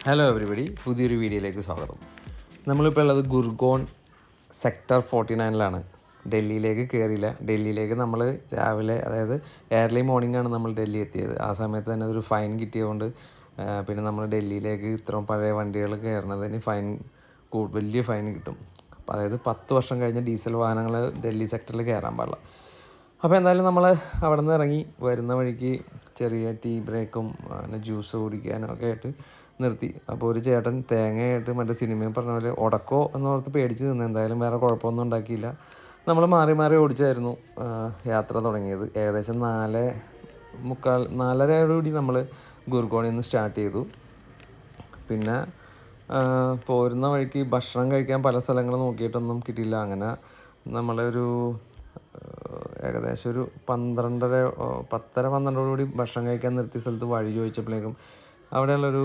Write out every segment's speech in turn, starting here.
Hello everybody, പുതിയൊരു വീഡിയോയിലേക്ക് സ്വാഗതം. നമ്മളിപ്പോൾ ഉള്ളത് ഗുർഗോൺ സെക്ടർ 49 ഡൽഹിയിലേക്ക് കയറിയില്ല. ഡൽഹിയിലേക്ക് നമ്മൾ രാവിലെ, അതായത് ഏർലി മോർണിംഗ് ആണ് നമ്മൾ ഡൽഹി എത്തിയത്. ആ സമയത്ത് തന്നെ അതൊരു ഫൈൻ കിട്ടിയതുകൊണ്ട് പിന്നെ നമ്മൾ ഡൽഹിയിലേക്ക് ഇത്രയും പഴയ വണ്ടികൾ കയറുന്നതിന് വലിയ ഫൈൻ കിട്ടും. അതായത് 10 വർഷം കഴിഞ്ഞ ഡീസൽ വാഹനങ്ങൾ ഡൽഹി സെക്ടറിൽ കയറാൻ പാടില്ല. അപ്പോൾ എന്തായാലും നമ്മൾ അവിടെ നിന്ന് ഇറങ്ങി വരുന്ന വഴിക്ക് ചെറിയ ടീ ബ്രേക്കും പിന്നെ ജ്യൂസ് കുടിക്കാനും ഒക്കെ ആയിട്ട് നിർത്തി. അപ്പോൾ ഒരു ചേട്ടൻ തേങ്ങയായിട്ട് മറ്റേ സിനിമയിൽ പറഞ്ഞ പോലെ ഉടക്കോ എന്നോർത്ത് പേടിച്ച് നിന്ന്. എന്തായാലും വേറെ കുഴപ്പമൊന്നും ഉണ്ടാക്കിയില്ല. നമ്മൾ മാറി മാറി ഓടിച്ചായിരുന്നു യാത്ര തുടങ്ങിയത്. ഏകദേശം 4:45 നമ്മൾ ഗുർഗോണിൽ നിന്ന് സ്റ്റാർട്ട് ചെയ്തു. പിന്നെ പോരുന്ന വഴിക്ക് ഭക്ഷണം കഴിക്കാൻ പല സ്ഥലങ്ങൾ നോക്കിയിട്ടൊന്നും കിട്ടിയില്ല. അങ്ങനെ നമ്മളൊരു ഏകദേശം ഒരു 10:30-12 ഭക്ഷണം കഴിക്കാൻ നിർത്തിയ സ്ഥലത്ത് വഴി ചോദിച്ചപ്പോഴേക്കും അവിടെയുള്ളൊരു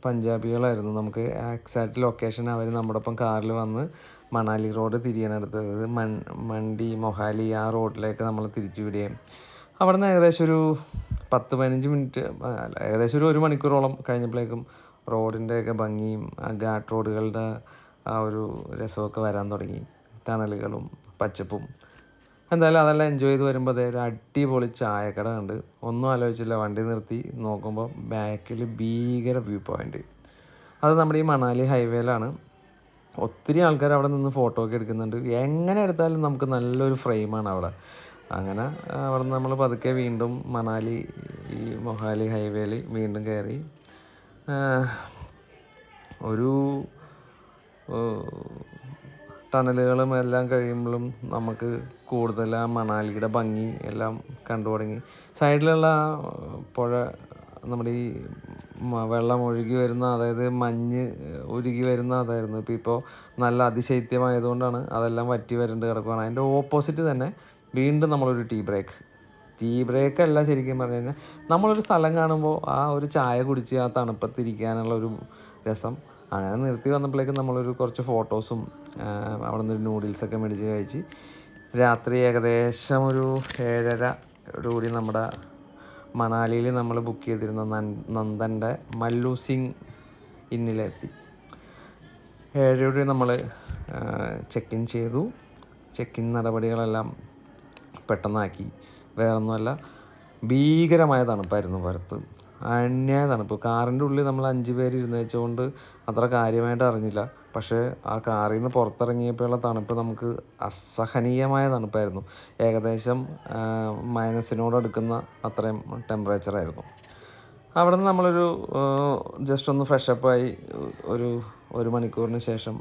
പഞ്ചാബികളായിരുന്നു. നമുക്ക് എക്സാക്റ്റ് ലൊക്കേഷൻ അവർ നമ്മുടെ ഒപ്പം കാറിൽ വന്ന് മണാലി റോഡ് തിരിയാനെടുത്തത്. അതായത് മണ്ഡി മൊഹാലി ആ റോഡിലേക്ക് നമ്മൾ തിരിച്ചു വിടുകയും അവിടെ നിന്ന് ഏകദേശം ഒരു 10-15 മിനിറ്റ് ഏകദേശം ഒരു മണിക്കൂറോളം കഴിഞ്ഞപ്പോഴേക്കും റോഡിൻ്റെയൊക്കെ ഭംഗിയും ആ ഘാട്ട് റോഡുകളുടെ ആ ഒരു രസമൊക്കെ വരാൻ തുടങ്ങി. ടണലുകളും പച്ചപ്പും. എന്തായാലും അതെല്ലാം എൻജോയ് ചെയ്ത് വരുമ്പോൾ ഒരു അടിപൊളി ചായക്കട ഉണ്ട്. ഒന്നും ആലോചിച്ചില്ല, വണ്ടി നിർത്തി നോക്കുമ്പോൾ ബാക്കിൽ ഭീകര വ്യൂ പോയിൻ്റ്. അത് നമ്മുടെ ഈ മണാലി ഹൈവേയിലാണ്. ഒത്തിരി ആൾക്കാർ അവിടെ നിന്ന് ഫോട്ടോ ഒക്കെ എടുക്കുന്നുണ്ട്. എങ്ങനെ എടുത്താലും നമുക്ക് നല്ലൊരു ഫ്രെയിമാണ് അവിടെ. അങ്ങനെ അവിടെ നിന്ന് നമ്മൾ പതുക്കെ വീണ്ടും മണാലി ഈ മൊഹാലി ഹൈവേയിൽ വീണ്ടും കയറി. ഒരു ടണലുകളും എല്ലാം കഴിയുമ്പോഴും നമുക്ക് കൂടുതൽ ആ മണാലിയുടെ ഭംഗി എല്ലാം കണ്ടു തുടങ്ങി. സൈഡിലുള്ള പുഴ നമ്മുടെ ഈ വെള്ളം ഒഴുകി വരുന്ന, അതായത് മഞ്ഞ് ഉരുകി വരുന്ന അതായിരുന്നു. ഇപ്പോൾ നല്ല അതിശൈത്യമായതുകൊണ്ടാണ് അതെല്ലാം വറ്റി വരണ്ട് കിടക്കുകയാണ്. അതിൻ്റെ ഓപ്പോസിറ്റ് തന്നെ വീണ്ടും നമ്മളൊരു ടീ ബ്രേക്കല്ല ശരിക്കും പറഞ്ഞു കഴിഞ്ഞാൽ. നമ്മളൊരു സ്ഥലം കാണുമ്പോൾ ആ ഒരു ചായ കുടിച്ച് ആ തണുപ്പത്തിരിക്കാനുള്ളൊരു രസം. അങ്ങനെ നിർത്തി വന്നപ്പോഴേക്കും നമ്മളൊരു കുറച്ച് ഫോട്ടോസും അവിടെ നിന്നൊരു നൂഡിൽസൊക്കെ മേടിച്ച് കഴിച്ച് രാത്രി ഏകദേശം ഒരു 7:30 നമ്മുടെ മണാലിയിൽ നമ്മൾ ബുക്ക് ചെയ്തിരുന്ന നന്ദൻ്റെ മല്ലു സിംഗ് ഇന്നിലെത്തി. 7:30 നമ്മൾ ചെക്ക് ഇൻ ചെയ്തു. ചെക്ക് ഇൻ നടപടികളെല്ലാം പെട്ടെന്നാക്കി. വേറൊന്നുമല്ല, ഭീകരമായ തണുപ്പായിരുന്നു പുറത്ത്. അന്യായ തണുപ്പ്. കാറിൻ്റെ ഉള്ളിൽ നമ്മൾ 5 പേര് ഇരുന്ന് വെച്ചുകൊണ്ട് അത്ര കാര്യമായിട്ട് അറിഞ്ഞില്ല. പക്ഷേ ആ കാറിൽ നിന്ന് പുറത്തിറങ്ങിയപ്പോഴുള്ള തണുപ്പ് നമുക്ക് അസഹനീയമായ തണുപ്പായിരുന്നു. ഏകദേശം മൈനസിനോടടുക്കുന്ന അത്രയും ടെമ്പറേച്ചറായിരുന്നു. അവിടെ നിന്ന് നമ്മളൊരു ജസ്റ്റ് ഒന്ന് ഫ്രഷപ്പായി ഒരു മണിക്കൂറിന് ശേഷം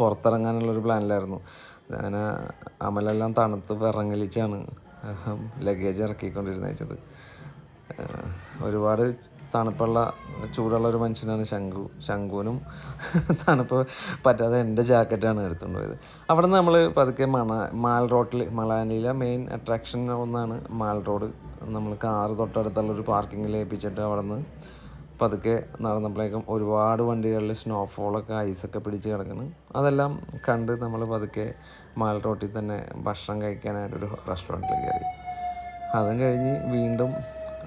പുറത്തിറങ്ങാനുള്ളൊരു പ്ലാനിലായിരുന്നു. ഞാൻ അമലെല്ലാം തണുത്ത് വിറങ്ങലിച്ചാണ് ലഗേജ് ഇറക്കിക്കൊണ്ടിരുന്നത്. ഒരുപാട് ചൂടുള്ള ഒരു മനുഷ്യനാണ് ശംഖുവിനും തണുപ്പ് പറ്റാതെ എൻ്റെ ജാക്കറ്റാണ് എടുത്തുകൊണ്ട് പോയത്. അവിടെ നിന്ന് നമ്മൾ പതുക്കെ മണാലിയിലെ മെയിൻ അട്രാക്ഷൻ ഒന്നാണ് മാൾ റോഡ്. നമ്മൾ കാറ് തൊട്ടടുത്തുള്ളൊരു പാർക്കിങ്ങിൽ ഏൽപ്പിച്ചിട്ട് അവിടെ നിന്ന് പതുക്കെ നടന്നപ്പോഴേക്കും ഒരുപാട് വണ്ടികളിൽ സ്നോഫോളൊക്കെ ഐസൊക്കെ പിടിച്ച് കിടക്കണം. അതെല്ലാം കണ്ട് നമ്മൾ പതുക്കെ മാൾ റോട്ടിൽ തന്നെ ഭക്ഷണം കഴിക്കാനായിട്ടൊരു റെസ്റ്റോറൻറ്റിൽ കയറി. അതും കഴിഞ്ഞ് വീണ്ടും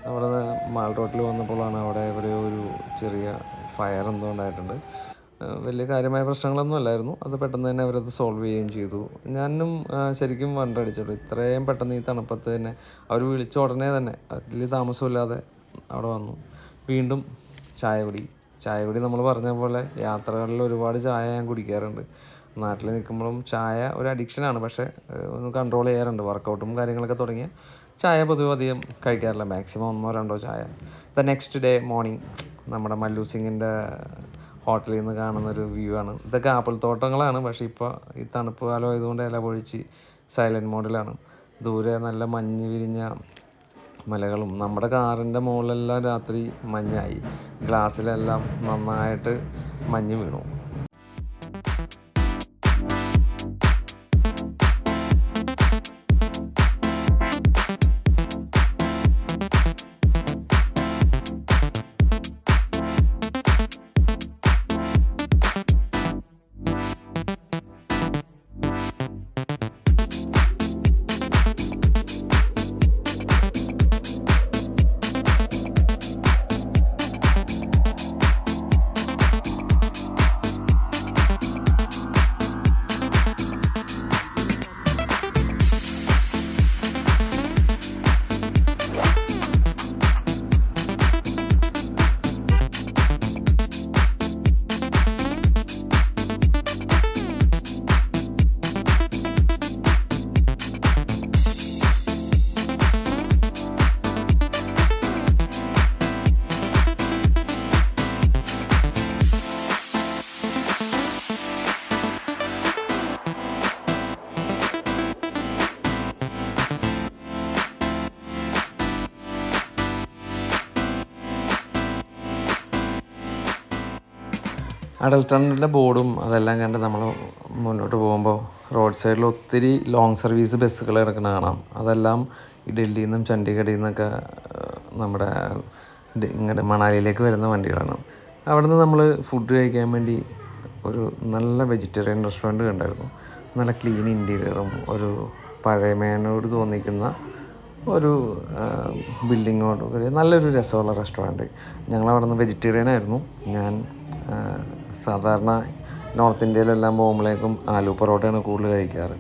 അവിടെ മാൾ റോട്ടിൽ വന്നപ്പോഴാണ് അവിടെ ഒരു ചെറിയ ഫയർ എന്തോ ഉണ്ടായിട്ടുണ്ട്. വലിയ കാര്യമായ പ്രശ്നങ്ങളൊന്നും അല്ലായിരുന്നു. അത് പെട്ടെന്ന് തന്നെ അവരത് സോൾവ് ചെയ്യുകയും ചെയ്തു. ഞാനും ശരിക്കും വണ്ടടിച്ചോളൂ, ഇത്രയും പെട്ടെന്ന് ഈ തണുപ്പത്ത് തന്നെ അവർ വിളിച്ച ഉടനെ തന്നെ വലിയ താമസമില്ലാതെ അവിടെ വന്നു. വീണ്ടും ചായ കുടി നമ്മൾ പറഞ്ഞ പോലെ യാത്രകളിൽ ഒരുപാട് ചായ ഞാൻ കുടിക്കാറുണ്ട്. നാട്ടിൽ നിൽക്കുമ്പോഴും ചായ ഒരു അഡിക്ഷനാണ്. പക്ഷേ ഒന്ന് കൺട്രോൾ ചെയ്യാറുണ്ട്. വർക്കൗട്ടും കാര്യങ്ങളൊക്കെ തുടങ്ങിയ ചായ പൊതുവെ അധികം കഴിക്കാറില്ല. മാക്സിമം 1-2 ചായ. നെക്സ്റ്റ് ഡേ മോർണിംഗ് നമ്മുടെ മല്ലു സിംഗിൻ്റെ ഹോട്ടലിൽ നിന്ന് കാണുന്നൊരു വ്യൂ ആണ്. ഇതൊക്കെ ആപ്പിൾ തോട്ടങ്ങളാണ്. പക്ഷേ ഇപ്പോൾ ഈ തണുപ്പ് കാലം ആയതുകൊണ്ട് ഇല പൊഴിച്ച് സൈലൻറ്റ് മോഡിലാണ്. ദൂരെ നല്ല മഞ്ഞ് വിരിഞ്ഞ മലകളും. നമ്മുടെ കാറിൻ്റെ മുകളിലെല്ലാം രാത്രി മഞ്ഞായി. ഗ്ലാസ്സിലെല്ലാം നന്നായിട്ട് മഞ്ഞ് വീണു. അടൽ ടണലിൻ്റെ ബോർഡും അതെല്ലാം കണ്ട് നമ്മൾ മുന്നോട്ട് പോകുമ്പോൾ റോഡ് സൈഡിൽ ഒത്തിരി ലോങ് സർവീസ് ബസ്സുകൾ കിടക്കുന്ന കാണാം. അതെല്ലാം ഈ ഡൽഹിയിൽ നിന്നും ചണ്ഡീഗഡിൽ നിന്നൊക്കെ നമ്മുടെ ഇങ്ങോട്ട് മണാലിയിലേക്ക് വരുന്ന വണ്ടികളാണ്. അവിടെ നിന്ന് നമ്മൾ ഫുഡ് കഴിക്കാൻ വേണ്ടി ഒരു നല്ല വെജിറ്റേറിയൻ റെസ്റ്റോറൻറ്റ് കണ്ടായിരുന്നു. നല്ല ക്ലീൻ ഇൻറ്റീരിയറും ഒരു പഴമയോട് തോന്നിക്കുന്ന ഒരു ബിൽഡിങ്ങോട് കൂടി നല്ലൊരു രസമുള്ള റെസ്റ്റോറൻറ്റ്. ഞങ്ങളവിടെ നിന്ന് വെജിറ്റേറിയൻ ആയിരുന്നു. ഞാൻ സാധാരണ നോർത്ത് ഇന്ത്യയിലെല്ലാം പോകുമ്പോഴേക്കും ആലു പൊറോട്ടയാണ് കൂടുതൽ കഴിക്കാറ്.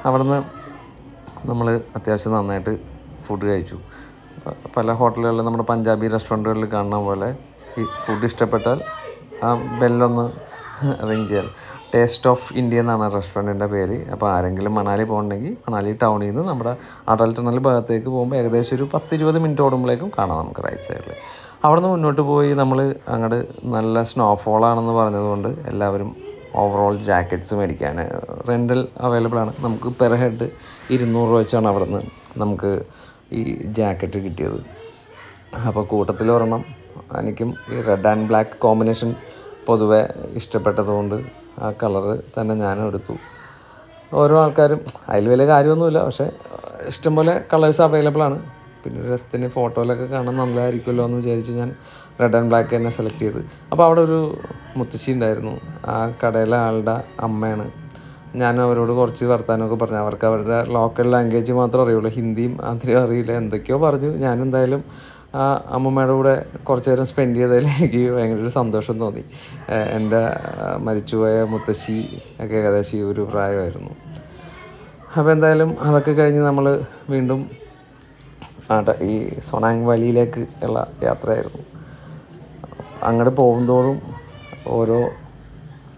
അവിടെ നിന്ന് നമ്മൾ അത്യാവശ്യം നന്നായിട്ട് ഫുഡ് കഴിച്ചു. പല ഹോട്ടലുകളിൽ നമ്മുടെ പഞ്ചാബി റെസ്റ്റോറൻറ്റുകളിൽ കാണുന്ന പോലെ ഈ ഫുഡ് ഇഷ്ടപ്പെട്ടാൽ ആ ബെല്ലൊന്ന് റിങ് ചെയ്യാം. ടേസ്റ്റ് ഓഫ് ഇന്ത്യ എന്നാണ് റെസ്റ്റോറൻറ്റിൻ്റെ പേര്. അപ്പോൾ ആരെങ്കിലും മണാലി പോകണമെങ്കിൽ മണാലി ടൗണിൽ നിന്ന് നമ്മുടെ അടൽ ടണൽ ഭാഗത്തേക്ക് പോകുമ്പോൾ ഏകദേശം ഒരു 10-20 മിനിറ്റ് ഓടുമ്പോഴേക്കും കാണാം നമുക്ക് റൈറ്റ് സൈഡിൽ. അവിടെ നിന്ന് മുന്നോട്ട് പോയി നമ്മൾ അങ്ങോട്ട് നല്ല സ്നോഫോളാണെന്ന് പറഞ്ഞതുകൊണ്ട് എല്ലാവരും ഓവറോൾ ജാക്കറ്റ്സ് മേടിക്കാൻ റെൻ്റൽ അവൈലബിൾ ആണ്. നമുക്ക് പെർ ഹെഡ് 200 രൂപ വെച്ചാണ് അവിടെ നിന്ന് നമുക്ക് ഈ ജാക്കറ്റ് കിട്ടിയത്. അപ്പോൾ കൂട്ടത്തിൽ ഒരെണ്ണം എനിക്കും ഈ റെഡ് ആൻഡ് ബ്ലാക്ക് കോമ്പിനേഷൻ പൊതുവെ ഇഷ്ടപ്പെട്ടതുകൊണ്ട് ആ കളറ് തന്നെ ഞാനും എടുത്തു. ഓരോ ആൾക്കാരും അതിൽ വലിയ കാര്യമൊന്നുമില്ല, പക്ഷേ ഇഷ്ടംപോലെ കളേഴ്സ് അവൈലബിൾ ആണ്. പിന്നെ ഒരു രസത്തിന് ഫോട്ടോയിലൊക്കെ കാണാൻ നല്ലതായിരിക്കുമല്ലോ എന്ന് വിചാരിച്ച് ഞാൻ റെഡ് ആൻഡ് ബ്ലാക്ക് തന്നെ സെലക്ട് ചെയ്ത്. അപ്പോൾ അവിടെ ഒരു മുത്തശ്ശി ഉണ്ടായിരുന്നു. ആ കടയിലെ ആളുടെ അമ്മയാണ്. ഞാൻ അവരോട് കുറച്ച് വർത്താനമൊക്കെ പറഞ്ഞു. അവർക്ക് അവരുടെ ലോക്കൽ ലാംഗ്വേജ് മാത്രമേ അറിയുള്ളൂ, ഹിന്ദിയും അധികം അറിയില്ല. എന്തൊക്കെയോ പറഞ്ഞു. ഞാനെന്തായാലും ആ അമ്മമ്മയുടെ കൂടെ കുറച്ച് നേരം സ്പെൻഡ് ചെയ്തതിൽ എനിക്ക് ഭയങ്കര ഒരു സന്തോഷം തോന്നി. എൻ്റെ മരിച്ചുപോയ മുത്തശ്ശി ഒക്കെ ഏകദേശം ഈ ഒരു പ്രായമായിരുന്നു. അപ്പോൾ എന്തായാലും അതൊക്കെ കഴിഞ്ഞ് നമ്മൾ വീണ്ടും ഈ സൊനാങ് വാലിയിലേക്ക് ഉള്ള യാത്രയായിരുന്നു. അങ്ങോട്ട് പോകുന്തോറും ഓരോ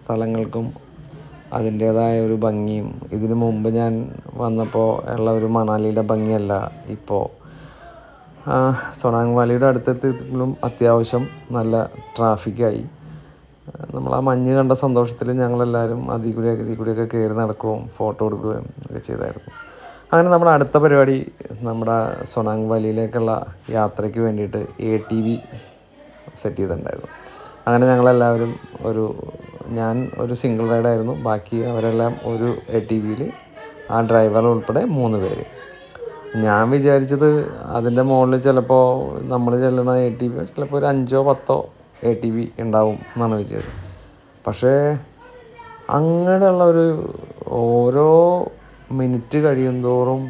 സ്ഥലങ്ങൾക്കും അതിൻ്റേതായ ഒരു ഭംഗിയും, ഇതിനു മുമ്പ് ഞാൻ വന്നപ്പോൾ ഉള്ള ഒരു മണാലിയുടെ ഭംഗിയല്ല ഇപ്പോൾ. സൊനാങ് വാലിയുടെ അടുത്തെത്തിയപ്പോഴും അത്യാവശ്യം നല്ല ട്രാഫിക്കായി. നമ്മൾ ആ മഞ്ഞ് കണ്ട സന്തോഷത്തിൽ ഞങ്ങളെല്ലാവരും അതിൽ കൂടിയൊക്കെ കയറി നടക്കുകയും ഫോട്ടോ എടുക്കുകയും ഒക്കെ ചെയ്തായിരുന്നു. അങ്ങനെ നമ്മുടെ അടുത്ത പരിപാടി നമ്മുടെ സൊനാങ് വാലിയിലേക്കുള്ള യാത്രയ്ക്ക് വേണ്ടിയിട്ട് ATV സെറ്റ് ചെയ്തിട്ടുണ്ടായിരുന്നു. അങ്ങനെ ഞങ്ങളെല്ലാവരും ഞാൻ ഒരു സിംഗിൾ റൈഡായിരുന്നു. ബാക്കി അവരെല്ലാം ഒരു ATVയിൽ, ആ ഡ്രൈവർ ഉൾപ്പെടെ 3 പേര്. ഞാൻ വിചാരിച്ചത് അതിൻ്റെ മുകളിൽ ചിലപ്പോൾ നമ്മൾ ചെല്ലുന്ന ATV ചിലപ്പോൾ ഒരു 5-10 ATV ഉണ്ടാവും എന്നാണ് വിചാരിച്ചത്. പക്ഷേ അങ്ങനെയുള്ള ഓരോ മിനിറ്റ് കഴിയുന്തോറും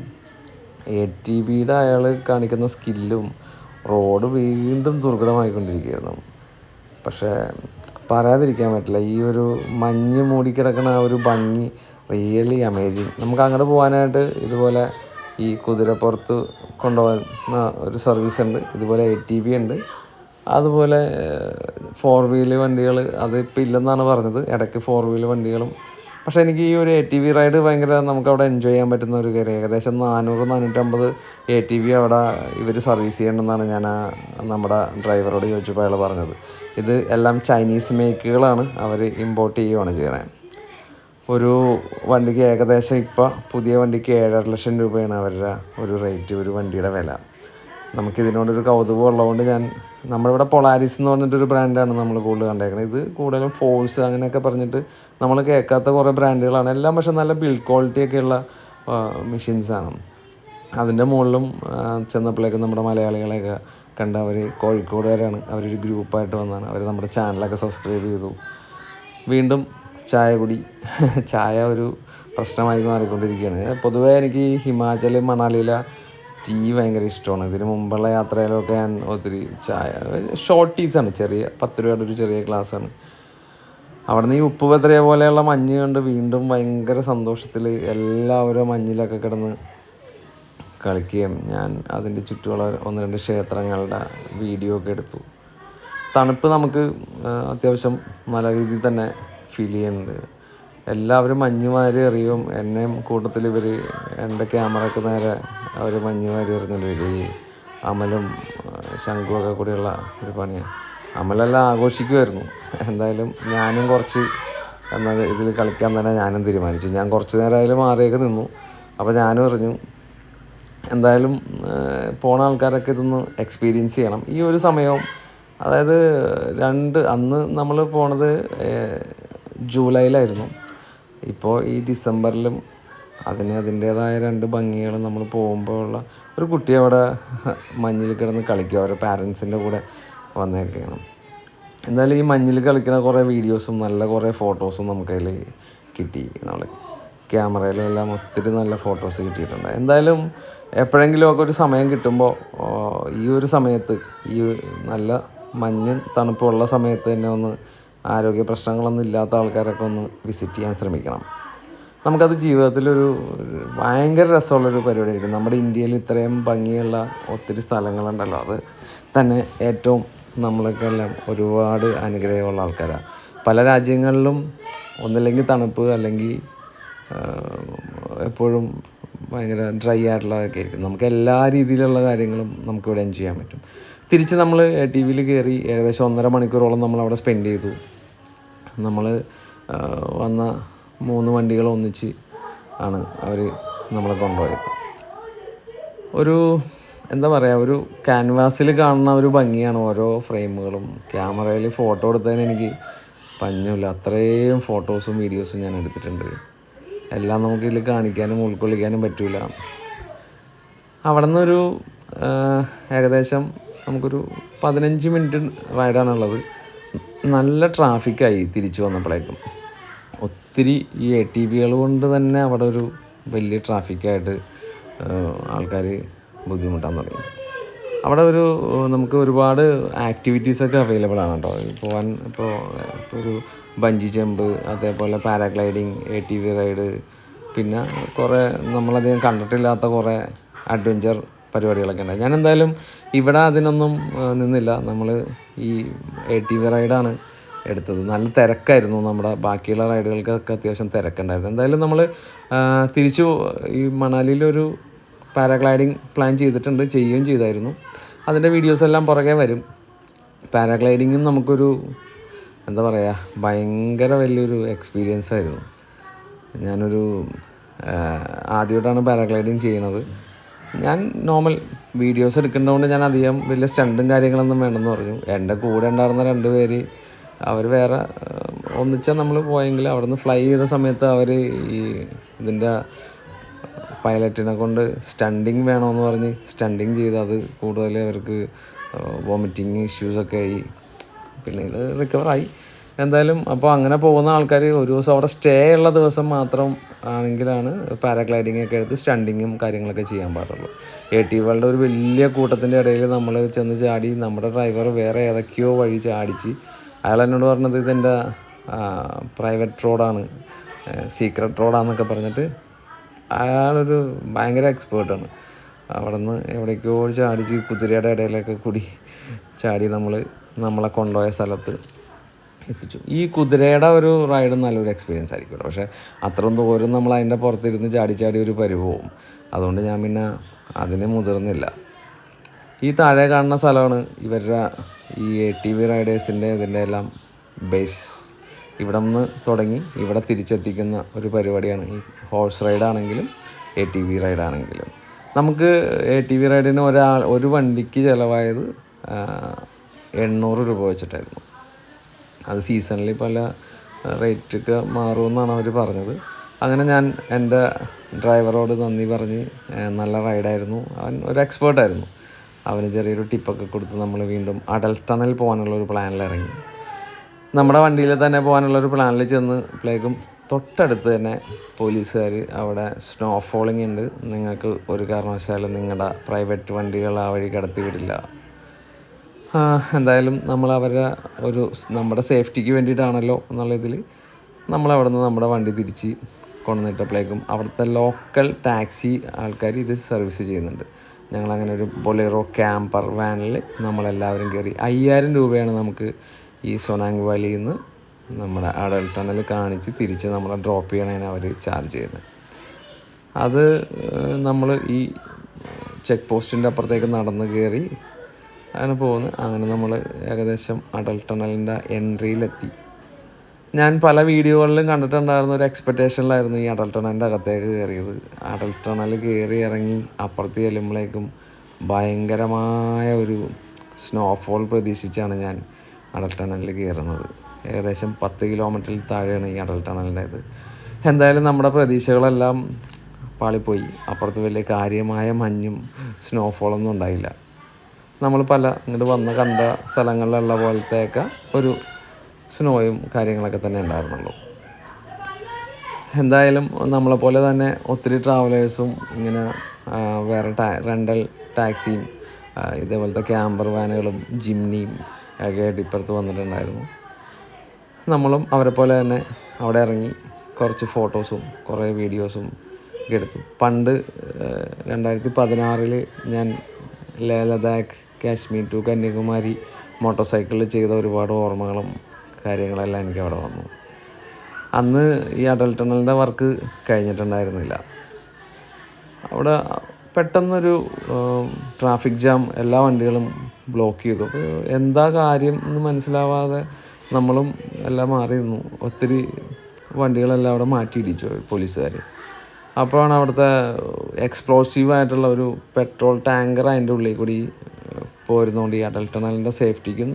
ATVയുടെ അയാൾ കാണിക്കുന്ന സ്കില്ലും റോഡ് വീണ്ടും ദുർഘടമായിക്കൊണ്ടിരിക്കുകയായിരുന്നു. പക്ഷേ പറയാതിരിക്കാൻ പറ്റില്ല, ഈ ഒരു മഞ്ഞ് മൂടിക്കിടക്കുന്ന ആ ഒരു ഭംഗി റിയലി അമേസിങ്. നമുക്ക് അങ്ങോട്ട് പോകാനായിട്ട് ഇതുപോലെ ഈ കുതിരപ്പുറത്ത് കൊണ്ടുപോകുന്ന ഒരു സർവീസ് ഉണ്ട്, ഇതുപോലെ ATV ഉണ്ട്, അതുപോലെ 4 വീല് വണ്ടികൾ അതിപ്പോൾ ഇല്ലെന്നാണ് പറഞ്ഞത്. ഇടയ്ക്ക് 4 വീല് വണ്ടികളും. പക്ഷേ എനിക്ക് ഈ ഒരു ATV റൈഡ് ഭയങ്കര നമുക്കവിടെ എൻജോയ് ചെയ്യാൻ പറ്റുന്ന ഒരു കാര്യം. ഏകദേശം 400-450 ATV അവിടെ ഇവർ സർവീസ് ചെയ്യണമെന്നാണ് ഞാൻ നമ്മുടെ ഡ്രൈവറോട് ചോദിച്ചപ്പോൾ അയാൾ പറഞ്ഞത്. ഇത് എല്ലാം ചൈനീസ് മേക്കുകളാണ്, അവർ ഇമ്പോർട്ട് ചെയ്യുകയാണ് ചെയ്യണത്. ഒരു വണ്ടിക്ക് ഏകദേശം ഇപ്പോൾ പുതിയ വണ്ടിക്ക് 7.5 ലക്ഷം രൂപയാണ് അവരുടെ ഒരു റേറ്റ്, ഒരു വണ്ടിയുടെ വില. നമുക്കിതിനോടൊരു കൗതുകം ഉള്ളതുകൊണ്ട് നമ്മളിവിടെ പൊളാരിസ് എന്ന് പറഞ്ഞിട്ടൊരു ബ്രാൻഡാണ് നമ്മൾ കൂടുതൽ കണ്ടേക്കുന്നത്. ഇത് കൂടുതലും ഫോഴ്സ് അങ്ങനെയൊക്കെ പറഞ്ഞിട്ട് നമ്മൾ കേൾക്കാത്ത കുറേ ബ്രാൻഡുകളാണ് എല്ലാം. പക്ഷേ നല്ല ബിൽഡ് ക്വാളിറ്റിയൊക്കെയുള്ള മെഷീൻസാണ്. അതിൻ്റെ മുകളിലും ചെന്നപ്പോഴേക്കും നമ്മുടെ മലയാളികളെയൊക്കെ കണ്ട അവർ കോഴിക്കോടുകാരാണ്. അവരൊരു ഗ്രൂപ്പായിട്ട് വന്നതാണ്. അവർ നമ്മുടെ ചാനലൊക്കെ സബ്സ്ക്രൈബ് ചെയ്തു. വീണ്ടും ചായ ഒരു പ്രശ്നമായി മാറിക്കൊണ്ടിരിക്കുകയാണ്. പൊതുവേ എനിക്ക് ഹിമാചൽ മണാലിയിലെ ടീ ഭയങ്കര ഇഷ്ടമാണ്. ഇതിന് മുമ്പുള്ള യാത്രയിലൊക്കെ ഞാൻ ഒത്തിരി ചായ ഷോർട്ട് ടീസാണ്, ചെറിയ 10 രൂപയുടെ ഒരു ചെറിയ ഗ്ലാസ്സാണ്. അവിടെ നിന്ന് ഈ ഉപ്പ് വെതറിയ പോലെയുള്ള മഞ്ഞ് കണ്ട് വീണ്ടും ഭയങ്കര സന്തോഷത്തിൽ എല്ലാവരും മഞ്ഞിലൊക്കെ കിടന്ന് കളിക്കുകയും ഞാൻ അതിൻ്റെ ചുറ്റുമുള്ള 1-2 ക്ഷേത്രങ്ങളുടെ വീഡിയോ ഒക്കെ എടുത്തു. തണുപ്പ് നമുക്ക് അത്യാവശ്യം നല്ല രീതിയിൽ തന്നെ ഫീൽ ചെയ്യുന്നുണ്ട്. എല്ലാവരും മഞ്ഞുമാരി എറിയും. എന്നെയും കൂട്ടത്തിൽ എൻ്റെ ക്യാമറയ്ക്ക് നേരെ അവർ മഞ്ഞുമാരി എറിഞ്ഞുകൊണ്ട് വരും. ഈ അമലും ശംഖുവൊക്കെ കൂടിയുള്ള ഒരു പണിയാണ്. അമലെല്ലാം ആഘോഷിക്കുമായിരുന്നു. എന്തായാലും ഞാനും കുറച്ച് എന്നാൽ ഇതിൽ കളിക്കാൻ തന്നെ ഞാനും തീരുമാനിച്ചു. ഞാൻ കുറച്ച് നേരം അതിൽ മാറിയൊക്കെ നിന്നു. അപ്പോൾ ഞാനും പറഞ്ഞു എന്തായാലും പോണ ആൾക്കാരൊക്കെ ഇതൊന്ന് എക്സ്പീരിയൻസ് ചെയ്യണം. ഈ ഒരു സമയവും അതായത് അന്ന് നമ്മൾ പോണത് ജൂലൈയിലായിരുന്നു. ഇപ്പോൾ ഈ ഡിസംബറിലും അതിൻ്റേതായ 2 ഭംഗികളും നമ്മൾ പോകുമ്പോൾ ഉള്ള ഒരു കുട്ടി അവിടെ മഞ്ഞിൽ കിടന്ന് കളിക്കുക, അവരുടെ പാരൻസിൻ്റെ കൂടെ വന്നേക്കണം. എന്തായാലും ഈ മഞ്ഞിൽ കളിക്കുന്ന കുറേ വീഡിയോസും നല്ല കുറേ ഫോട്ടോസും നമുക്കതിൽ കിട്ടി. നമ്മൾ ക്യാമറയിലും എല്ലാം ഒത്തിരി നല്ല ഫോട്ടോസ് കിട്ടിയിട്ടുണ്ട്. എന്തായാലും എപ്പോഴെങ്കിലുമൊക്കെ ഒരു സമയം കിട്ടുമ്പോൾ ഈ ഒരു സമയത്ത് ഈ നല്ല മഞ്ഞും തണുപ്പുള്ള സമയത്ത് തന്നെ ഒന്ന് ആരോഗ്യ പ്രശ്നങ്ങളൊന്നും ഇല്ലാത്ത ആൾക്കാരൊക്കെ ഒന്ന് വിസിറ്റ് ചെയ്യാൻ ശ്രമിക്കണം. നമുക്കത് ജീവിതത്തിലൊരു ഭയങ്കര രസമുള്ളൊരു പരിപാടിയായിരിക്കും. നമ്മുടെ ഇന്ത്യയിൽ ഇത്രയും ഭംഗിയുള്ള ഒത്തിരി സ്ഥലങ്ങളുണ്ടല്ലോ, അത് തന്നെ ഏറ്റവും നമ്മളൊക്കെല്ലാം ഒരുപാട് അനുഗ്രഹമുള്ള ആൾക്കാരാണ്. പല രാജ്യങ്ങളിലും ഒന്നില്ലെങ്കിൽ തണുപ്പ്, അല്ലെങ്കിൽ എപ്പോഴും ഭയങ്കര ഡ്രൈ ആയിട്ടുള്ളതൊക്കെ ആയിരിക്കും. നമുക്ക് എല്ലാ രീതിയിലുള്ള കാര്യങ്ങളും നമുക്കിവിടെ എൻജോയ് ചെയ്യാൻ പറ്റും. തിരിച്ച് നമ്മൾ ATVയിൽ കയറി ഏകദേശം 1.5 മണിക്കൂറോളം നമ്മളവിടെ സ്പെൻഡ് ചെയ്തു. നമ്മൾ വന്ന 3 വണ്ടികൾ ഒന്നിച്ച് ആണ് അവർ നമ്മളെ കൊണ്ടുപോയത്. എന്താ പറയുക, ഒരു ക്യാൻവാസിൽ കാണുന്ന ഒരു ഭംഗിയാണ് ഓരോ ഫ്രെയിമുകളും. ക്യാമറയിൽ ഫോട്ടോ എടുത്തതിന് എനിക്ക് പഞ്ഞമില്ല, അത്രയും ഫോട്ടോസും വീഡിയോസും ഞാൻ എടുത്തിട്ടുണ്ട്. എല്ലാം നമുക്കിതിൽ കാണിക്കാനും ഉൾക്കൊള്ളിക്കാനും പറ്റില്ല. അവിടെ നിന്നൊരു ഏകദേശം നമുക്കൊരു 15 മിനിറ്റ് റൈഡാണുള്ളത്. നല്ല ട്രാഫിക്കായി തിരിച്ചു വന്നപ്പോഴേക്കും. ഒത്തിരി ഈ ATVകൾ കൊണ്ട് തന്നെ അവിടെ ഒരു വലിയ ട്രാഫിക്കായിട്ട് ആൾക്കാർ ബുദ്ധിമുട്ടാൻ തുടങ്ങി. അവിടെ നമുക്ക് ഒരുപാട് ആക്ടിവിറ്റീസൊക്കെ അവൈലബിൾ ആണ് കേട്ടോ. ഇപ്പോൾ ഒരു ബഞ്ചി ജമ്പ്, അതേപോലെ പാരാഗ്ലൈഡിങ്, ATV റൈഡ്, പിന്നെ കുറേ നമ്മളധികം കണ്ടിട്ടില്ലാത്ത കുറേ അഡ്വഞ്ചർ പരിപാടികളൊക്കെ ഉണ്ട്. ഞാൻ എന്തായാലും ഇവിടെ അതിനൊന്നും നിന്നില്ല. നമ്മൾ ഈ ATV റൈഡാണ് എടുത്തത്. നല്ല തിരക്കായിരുന്നു. നമ്മുടെ ബാക്കിയുള്ള റൈഡുകൾക്കൊക്കെ അത്യാവശ്യം തിരക്കുണ്ടായിരുന്നു. എന്തായാലും നമ്മൾ തിരിച്ചു ഈ മണാലിയിലൊരു പാരാഗ്ലൈഡിങ് പ്ലാൻ ചെയ്യുകയും ചെയ്തായിരുന്നു. അതിൻ്റെ വീഡിയോസ് എല്ലാം പുറകെ വരും. പാരാഗ്ലൈഡിങ്ങും നമുക്കൊരു എന്താ പറയുക, ഭയങ്കര വലിയൊരു എക്സ്പീരിയൻസ് ആയിരുന്നു. ആദ്യമായിട്ടാണ് പാരാഗ്ലൈഡിങ് ചെയ്യണത്. ഞാൻ നോർമൽ വീഡിയോസ് എടുക്കേണ്ടതുകൊണ്ട് ഞാൻ അധികം വലിയ സ്റ്റണ്ടും കാര്യങ്ങളൊന്നും വേണമെന്ന് പറഞ്ഞു. എൻ്റെ കൂടെ ഉണ്ടായിരുന്ന 2 പേര് അവർ വേറെ ഒന്നിച്ചാൽ നമ്മൾ പോയെങ്കിൽ അവിടെ നിന്ന് ഫ്ലൈ ചെയ്ത സമയത്ത് അവർ ഈ ഇതിൻ്റെ പൈലറ്റിനെ കൊണ്ട് സ്റ്റണ്ടിങ് വേണമെന്ന് പറഞ്ഞ് സ്റ്റണ്ടിങ് ചെയ്ത് അത് കൂടുതൽ അവർക്ക് വോമിറ്റിങ് ഇഷ്യൂസൊക്കെ ആയി. പിന്നെ ഇത് റിക്കവറായി. എന്തായാലും അപ്പോൾ അങ്ങനെ പോകുന്ന ആൾക്കാർ ഒരു ദിവസം അവിടെ സ്റ്റേ ഉള്ള ദിവസം മാത്രം ആണെങ്കിലാണ് പാരാഗ്ലൈഡിങ് ഒക്കെ എടുത്ത് സ്റ്റണ്ടിങ്ങും കാര്യങ്ങളൊക്കെ ചെയ്യാൻ പാടുള്ളൂ. ATVകളുടെ ഒരു വലിയ കൂട്ടത്തിൻ്റെ ഇടയിൽ നമ്മൾ ചെന്ന് ചാടി. നമ്മുടെ ഡ്രൈവർ വേറെ ഏതൊക്കെയോ വഴി ചാടിച്ച്. അയാൾ എന്നോട് പറഞ്ഞത് ഇതെൻ്റെ പ്രൈവറ്റ് റോഡാണ്, സീക്രട്ട് റോഡാണെന്നൊക്കെ പറഞ്ഞിട്ട് അയാളൊരു ഭയങ്കര എക്സ്പേർട്ടാണ്. അവിടെ നിന്ന് എവിടേക്കോ ചാടിച്ച് കുതിരയുടെ ഇടയിലൊക്കെ കൂടി ചാടി നമ്മളെ കൊണ്ടുപോയ സ്ഥലത്ത് എത്തിച്ചു. ഈ കുതിരയുടെ ഒരു റൈഡ് നല്ലൊരു എക്സ്പീരിയൻസ് ആയിരിക്കും. പക്ഷേ അത്രയും ദൂരം നമ്മൾ അതിൻ്റെ പുറത്തിരുന്ന് ചാടി ഒരു പരിവവും. അതുകൊണ്ട് ഞാൻ പിന്നെ അതിന് മുതിർന്നില്ല. ഈ താഴെ കാണുന്ന സ്ഥലമാണ് ഇവരുടെ ഈ ATV റൈഡേഴ്സിൻ്റെ ഇതിൻ്റെ എല്ലാം ബേസ്. ഇവിടെ നിന്ന് തുടങ്ങി ഇവിടെ തിരിച്ചെത്തിക്കുന്ന ഒരു പരിപാടിയാണ് ഈ ഹോഴ്സ് റൈഡാണെങ്കിലും ATV റൈഡാണെങ്കിലും. നമുക്ക് ATV റൈഡിന് ഒരു വണ്ടിക്ക് ചിലവായത് 800 രൂപ വെച്ചിട്ടായിരുന്നു. അത് സീസണിൽ പല റേറ്റൊക്കെ മാറുമെന്നാണ് അവർ പറഞ്ഞത്. അങ്ങനെ ഞാൻ എൻ്റെ ഡ്രൈവറോട് നന്ദി പറഞ്ഞ്, നല്ല റൈഡായിരുന്നു, അവൻ ഒരു എക്സ്പേർട്ടായിരുന്നു, അവന് ചെറിയൊരു ടിപ്പൊക്കെ കൊടുത്ത് നമ്മൾ വീണ്ടും അടൽ ടണൽ പോകാനുള്ളൊരു പ്ലാനിൽ ഇറങ്ങി. നമ്മുടെ വണ്ടിയിൽ തന്നെ പോകാനുള്ളൊരു പ്ലാനിൽ ചെന്നപ്പോഴേക്കും തൊട്ടടുത്ത് തന്നെ പോലീസുകാർ അവിടെ സ്നോ ഫോളിങ് ഉണ്ട്, നിങ്ങൾക്ക് ഒരു കാരണവശാലും നിങ്ങളുടെ പ്രൈവറ്റ് വണ്ടികൾ ആ വഴി കടത്തി വിടില്ല. എന്തായാലും നമ്മൾ നമ്മുടെ സേഫ്റ്റിക്ക് വേണ്ടിയിട്ടാണല്ലോ എന്നുള്ള ഇതിൽ നമ്മളവിടെ നിന്ന് നമ്മുടെ വണ്ടി തിരിച്ച് കൊണ്ടുവന്നിട്ടപ്പോഴേക്കും അവിടുത്തെ ലോക്കൽ ടാക്സി ആൾക്കാർ ഇത് സർവീസ് ചെയ്യുന്നുണ്ട്. ഞങ്ങളങ്ങനെ ഒരു ബൊലേറോ ക്യാമ്പർ വാനിൽ നമ്മളെല്ലാവരും കയറി. 5000 രൂപയാണ് നമുക്ക് ഈ സൊനാങ് വാലിയിൽ നിന്ന് നമ്മുടെ അടൽ ടണൽ കാണിച്ച് തിരിച്ച് നമ്മളെ ഡ്രോപ്പ് ചെയ്യണതിന് അവർ ചാർജ് ചെയ്യുന്നത്. അത് നമ്മൾ ഈ ചെക്ക് പോസ്റ്റിൻ്റെ അപ്പുറത്തേക്ക് നടന്ന് കയറി അങ്ങനെ പോകുന്നു. അങ്ങനെ നമ്മൾ ഏകദേശം അടൽ ടണലിൻ്റെ എൻട്രിയിലെത്തി. ഞാൻ പല വീഡിയോകളിലും കണ്ടിട്ടുണ്ടായിരുന്ന ഒരു എക്സ്പെക്റ്റേഷനിലായിരുന്നു ഈ അടൽ ടണലിൻ്റെ അകത്തേക്ക് കയറിയത്. അടൽ ടണൽ കയറി ഇറങ്ങി അപ്പുറത്ത് ചെല്ലുമ്പോഴേക്കും ഭയങ്കരമായ ഒരു സ്നോഫോൾ പ്രതീക്ഷിച്ചാണ് ഞാൻ അടൽ ടണലിൽ കയറുന്നത്. ഏകദേശം 10 കിലോമീറ്ററിൽ താഴെയാണ് ഈ അടൽ ടണലിൻ്റേത്. എന്തായാലും നമ്മുടെ പ്രതീക്ഷകളെല്ലാം പാളിപ്പോയി. അപ്പുറത്ത് വലിയ കാര്യമായ മഞ്ഞും സ്നോഫോളൊന്നും ഉണ്ടായില്ല. നമ്മൾ ഇങ്ങോട്ട് വന്ന് കണ്ട സ്ഥലങ്ങളിലുള്ള പോലത്തെയൊക്കെ ഒരു സ്നോയും കാര്യങ്ങളൊക്കെ തന്നെ ഉണ്ടായിരുന്നുള്ളൂ. എന്തായാലും നമ്മളെപ്പോലെ തന്നെ ഒത്തിരി ട്രാവലേഴ്സും ഇങ്ങനെ വേറെ റെൻ്റൽ ടാക്സിയും ഇതേപോലത്തെ ക്യാമ്പർ വാനുകളും ജിംനിയും ഒക്കെ ആയിട്ട് ഇപ്പുറത്ത് വന്നിട്ടുണ്ടായിരുന്നു. നമ്മളും അവരെ പോലെ തന്നെ അവിടെ ഇറങ്ങി കുറച്ച് ഫോട്ടോസും കുറേ വീഡിയോസും എടുത്തു. പണ്ട് 2016 ഞാൻ ലേ ലഡാക്ക് കാശ്മീർ ടു കന്യാകുമാരി മോട്ടോർ സൈക്കിളിൽ ചെയ്ത ഒരുപാട് ഓർമ്മകളും കാര്യങ്ങളെല്ലാം എനിക്ക് അവിടെ വന്നു. അന്ന് ഈ അടൽ ടണലിൻ്റെ വർക്ക് കഴിഞ്ഞിട്ടുണ്ടായിരുന്നില്ല. അവിടെ പെട്ടെന്നൊരു ട്രാഫിക് ജാം, എല്ലാ വണ്ടികളും ബ്ലോക്ക് ചെയ്തു. അപ്പോൾ എന്താ കാര്യം എന്ന് മനസ്സിലാവാതെ നമ്മളും എല്ലാം മാറി നിന്നു. ഒത്തിരി വണ്ടികളെല്ലാം അവിടെ മാറ്റിയിടിച്ചു പോലീസുകാർ. അപ്പോഴാണ് അവിടുത്തെ എക്സ്പ്ലോസീവായിട്ടുള്ള ഒരു പെട്രോൾ ടാങ്കർ അതിൻ്റെ ഉള്ളിൽ കൂടി പോരുന്നതുകൊണ്ട് ഈ അടൽ ടണലിൻ്റെ സേഫ്റ്റിക്കും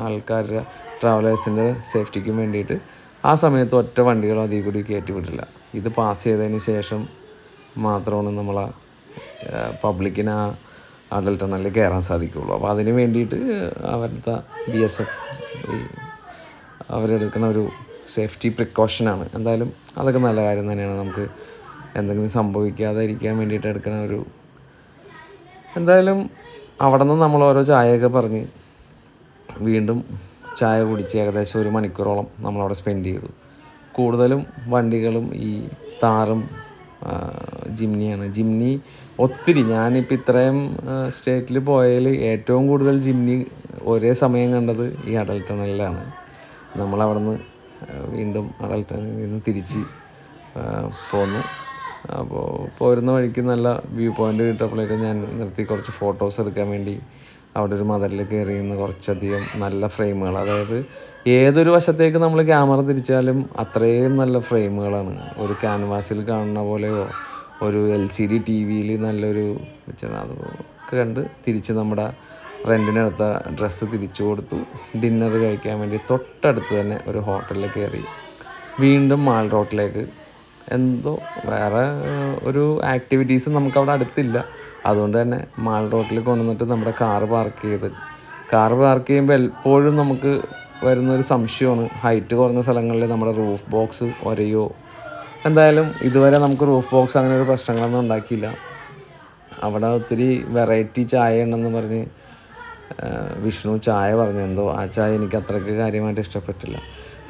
ആൾക്കാരുടെ ട്രാവലേഴ്സിൻ്റെ സേഫ്റ്റിക്കും വേണ്ടിയിട്ട് ആ സമയത്ത് ഒറ്റ വണ്ടികളും അതിൽ കൂടി കയറ്റി വിടില്ല. ഇത് പാസ് ചെയ്തതിന് ശേഷം മാത്രമാണ് നമ്മളെ പബ്ലിക്കിന് ആ അടൽ ടണലിൽ കയറാൻ സാധിക്കുകയുള്ളൂ. അപ്പോൾ അതിന് വേണ്ടിയിട്ട് അവരുടെ BSF അവരെടുക്കുന്ന ഒരു സേഫ്റ്റി പ്രിക്കോഷനാണ്. എന്തായാലും അതൊക്കെ നല്ല കാര്യം തന്നെയാണ്. നമുക്ക് എന്തെങ്കിലും സംഭവിക്കാതെ ഇരിക്കാൻ വേണ്ടിയിട്ട് എടുക്കുന്ന ഒരു എന്തായാലും അവിടെ നിന്ന് നമ്മൾ ഓരോ ചായയൊക്കെ പറഞ്ഞ് വീണ്ടും ചായ കുടിച്ച് ഏകദേശം 1 മണിക്കൂറോളം നമ്മളവിടെ സ്പെൻഡ് ചെയ്തു. കൂടുതലും വണ്ടികളും ഈ താറും ജിംനിയാണ്. ജിംനി ഒത്തിരി, ഞാനിപ്പോൾ ഇത്രയും സ്റ്റേറ്റിൽ പോയതിൽ ഏറ്റവും കൂടുതൽ ജിംനി ഒരേ സമയം കണ്ടത് ഈ അടൽ ടണലിലാണ്. നമ്മളവിടെ നിന്ന് വീണ്ടും അടൽ ടണലിൽ നിന്ന് തിരിച്ച് പോന്നു. അപ്പോൾ പോരുന്ന വഴിക്ക് നല്ല വ്യൂ പോയിൻ്റ് കിട്ടപ്പോഴേക്കും ഞാൻ നിർത്തി കുറച്ച് ഫോട്ടോസ് എടുക്കാൻ വേണ്ടി അവിടെ ഒരു മതിലിൽ കയറി നിന്ന് കുറച്ചധികം നല്ല ഫ്രെയിമുകൾ, അതായത് ഏതൊരു വശത്തേക്ക് നമ്മൾ ക്യാമറ തിരിച്ചാലും അത്രയും നല്ല ഫ്രെയിമുകളാണ്. ഒരു ക്യാൻവാസിൽ കാണുന്ന പോലെയോ ഒരു LCD TV-യിൽ നല്ലൊരു പിക്ചർ അതൊക്കെ കണ്ട് തിരിച്ച് നമ്മുടെ റെൻറ്റിനെടുത്ത ഡ്രസ്സ് തിരിച്ചു കൊടുത്തു. ഡിന്നർ കഴിക്കാൻ വേണ്ടി തൊട്ടടുത്ത് തന്നെ ഒരു ഹോട്ടലിൽ കയറി വീണ്ടും മാൾ റോട്ടിലേക്ക്. എന്തോ വേറെ ഒരു ആക്ടിവിറ്റീസ് നമുക്കവിടെ അടുത്തില്ല. അതുകൊണ്ട് തന്നെ മാൾ റോട്ടിൽ കൊണ്ടുവന്നിട്ട് നമ്മുടെ കാറ് പാർക്ക് ചെയ്യുമ്പോൾ എപ്പോഴും നമുക്ക് വരുന്നൊരു സംശയമാണ്, ഹൈറ്റ് കുറഞ്ഞ സ്ഥലങ്ങളിൽ നമ്മുടെ റൂഫ് ബോക്സ് ഒരയോ. എന്തായാലും ഇതുവരെ നമുക്ക് റൂഫ് ബോക്സ് അങ്ങനെ ഒരു പ്രശ്നങ്ങളൊന്നും ഉണ്ടാക്കിയില്ല. അവിടെ ഒത്തിരി വെറൈറ്റി ചായ ഉണ്ടെന്ന് പറഞ്ഞ് വിഷ്ണു ചായ പറഞ്ഞെന്തോ ആ ചായ എനിക്ക് അത്രയ്ക്ക് കാര്യമായിട്ട് ഇഷ്ടപ്പെട്ടില്ല.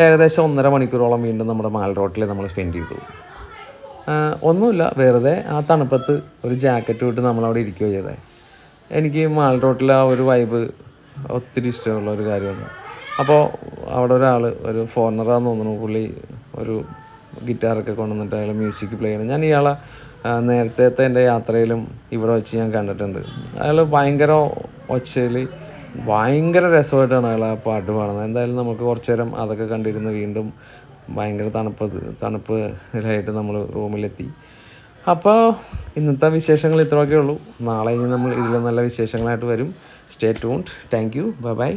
ഏകദേശം 1.5 മണിക്കൂറോളം വീണ്ടും നമ്മുടെ മാൾ റോട്ടിൽ നമ്മൾ സ്പെൻഡ് ചെയ്തു. ഒന്നുമില്ല, വെറുതെ ആ തണുപ്പത്ത് ഒരു ജാക്കറ്റ് വിട്ട് നമ്മളവിടെ ഇരിക്കുകയോ ചെയ്തേ. എനിക്ക് മാൾ റോട്ടിലെ ആ ഒരു വൈബ് ഒത്തിരി ഇഷ്ടമുള്ള ഒരു കാര്യമാണ്. അപ്പോൾ അവിടെ ഒരു ഫോറിനറാന്ന് തോന്നുന്നു, പുള്ളി ഒരു ഗിറ്റാറൊക്കെ കൊണ്ടുവന്നിട്ട് അയാൾ മ്യൂസിക് പ്ലേ ചെയ്യണം. ഞാൻ ഇയാളെ നേരത്തെ എൻ്റെ യാത്രയിലും ഇവിടെ വെച്ച് ഞാൻ കണ്ടിട്ടുണ്ട്. അയാൾ ഭയങ്കര ഒച്ചയിൽ ഭയങ്കര രസമായിട്ടാണ് അയാൾ ആ പാട്ട് പാടുന്നത്. എന്തായാലും നമുക്ക് കുറച്ച് നേരം അതൊക്കെ കണ്ടിരുന്ന് വീണ്ടും ഭയങ്കര തണുപ്പിലായിട്ട് നമ്മൾ റൂമിലെത്തി. അപ്പോൾ ഇന്നത്തെ വിശേഷങ്ങൾ ഇത്രയൊക്കെ ഉള്ളൂ. നാളെ ഇനി നമ്മൾ ഇതിൽ നല്ല വിശേഷങ്ങളായിട്ട് വരും. Stay tuned. Thank you. By.